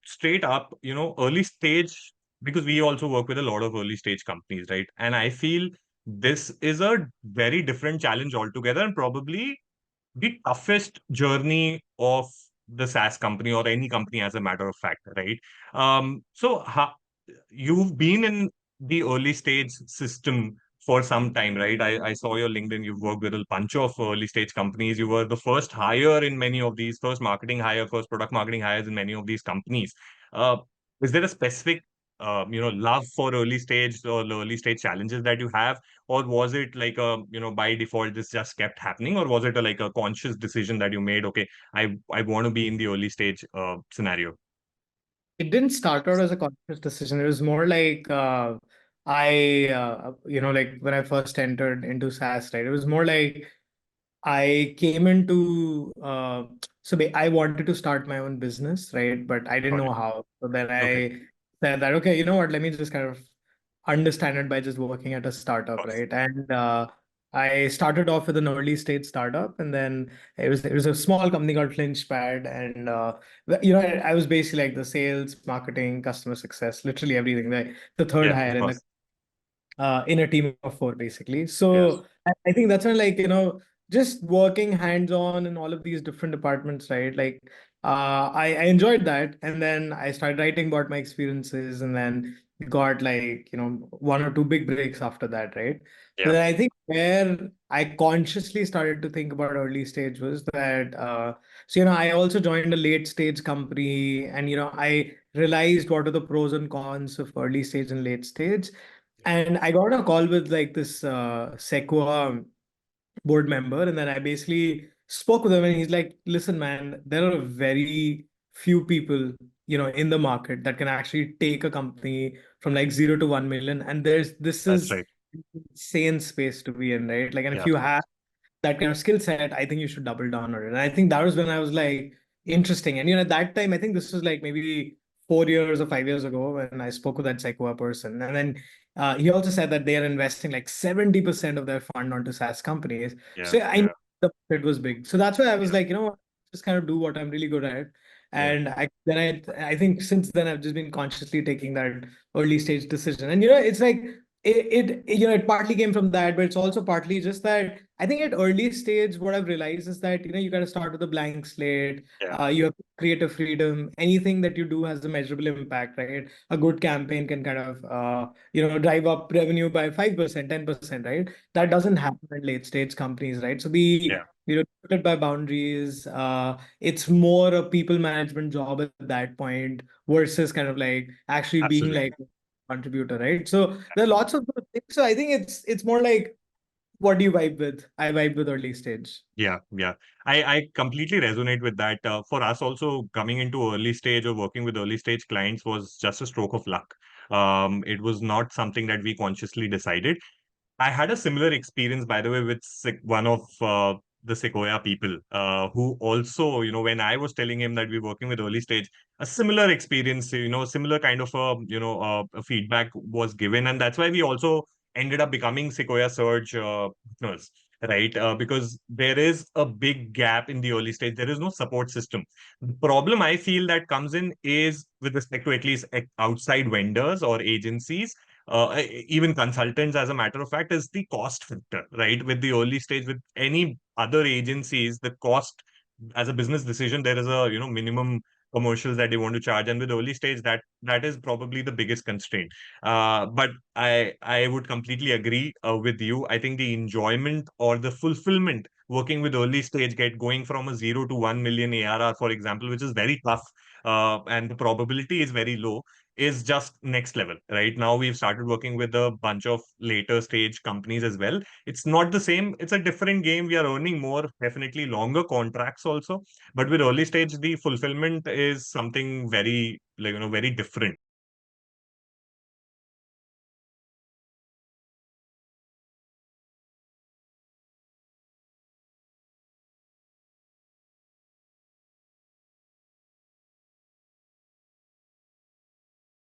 straight up, early stage, because we also work with a lot of early stage companies, right? And I feel this is a very different challenge altogether, and probably the toughest journey of the SaaS company or any company, as a matter of fact, right? You've been in the early stage system for some time, right? I saw your LinkedIn. You've worked with a bunch of early stage companies. You were the first hire in many of these, first marketing hire, first product marketing hires in many of these companies. Uh, is there a specific, love for early stage or the early stage challenges that you have? Or was it like by default, this just kept happening? Or was it like a conscious decision that you made? Okay, I want to be in the early stage scenario. It didn't start out as a conscious decision. It was more like like when I first entered into SaaS, right? It was more like I came into I wanted to start my own business, right? But I didn't Got know it. how. So then Okay. I said that, okay, you know what? Let me just kind of understand it by just working at a startup, Got it. right? And I started off with an early stage startup, and then it was a small company called Flinchpad, and I was basically like the sales, marketing, customer success, literally everything. The third Yeah, of hire course. in a team of four, basically. Yes. So I think that's when, like, just working hands-on in all of these different departments, right? Like, I enjoyed that. And then I started writing about my experiences, and then got, like, one or two big breaks after that, right? But Yeah. then I think where I consciously started to think about early stage was that, I also joined a late stage company, and, I realized what are the pros and cons of early stage and late stage. And I got a call with, like, this Sequoia board member, and then I basically spoke with him, and he's like, "Listen, man, there are very few people, in the market that can actually take a company from like 0 to 1 million, and this That's is right. insane space to be in, right? Like, and if Yeah. you have that kind of skill set, I think you should double down on it." And I think that was when I was like, interesting. And at that time, I think this was like maybe 4 years or 5 years ago when I spoke with that Sequoia person. And then he also said that they are investing like 70% of their fund onto SaaS companies. Yeah. So I knew Yeah. the market was big. So that's why I was Yeah. like, just kind of do what I'm really good at. Yeah. And I think since then I've just been consciously taking that early stage decision. And it's like it partly came from that, but it's also partly just that I think at early stage, what I've realized is that, you got to start with a blank slate. Yeah. You have creative freedom. Anything that you do has a measurable impact, right? A good campaign can kind of, drive up revenue by 5%, 10%, right? That Right. doesn't happen in late stage companies, right? So Yeah. limited by boundaries. It's more a people management job at that point versus kind of like actually being Absolutely. like a contributor, right? So there are Absolutely. lots of those things. So I think it's more like, what do you vibe with? I vibe with early stage. Yeah, yeah. I completely resonate with that. For us also, coming into early stage or working with early stage clients was just a stroke of luck. It was not something that we consciously decided. I had a similar experience, by the way, with one of the Sequoia people, who also, when I was telling him that we're working with early stage, a similar experience, similar kind of a feedback was given, and that's why we also ended up becoming Sequoia Surge partners, right? Because there is a big gap in the early stage. There is no support system. The problem I feel that comes in is with respect to at least outside vendors or agencies, even consultants, as a matter of fact, is the cost factor, right? With the early stage, with any other agencies, the cost as a business decision, there is a minimum commercials that they want to charge, and with early stage, that is probably the biggest constraint. But I would completely agree with you. I think the enjoyment or the fulfillment working with early stage, get going from a 0 to 1 million ARR, for example, which is very tough, and the probability is very low, is just next level. Right now, we've started working with a bunch of later stage companies as well. It's not the same. It's a different game. We are earning more, definitely longer contracts also. But with early stage, the fulfillment is something very, very different.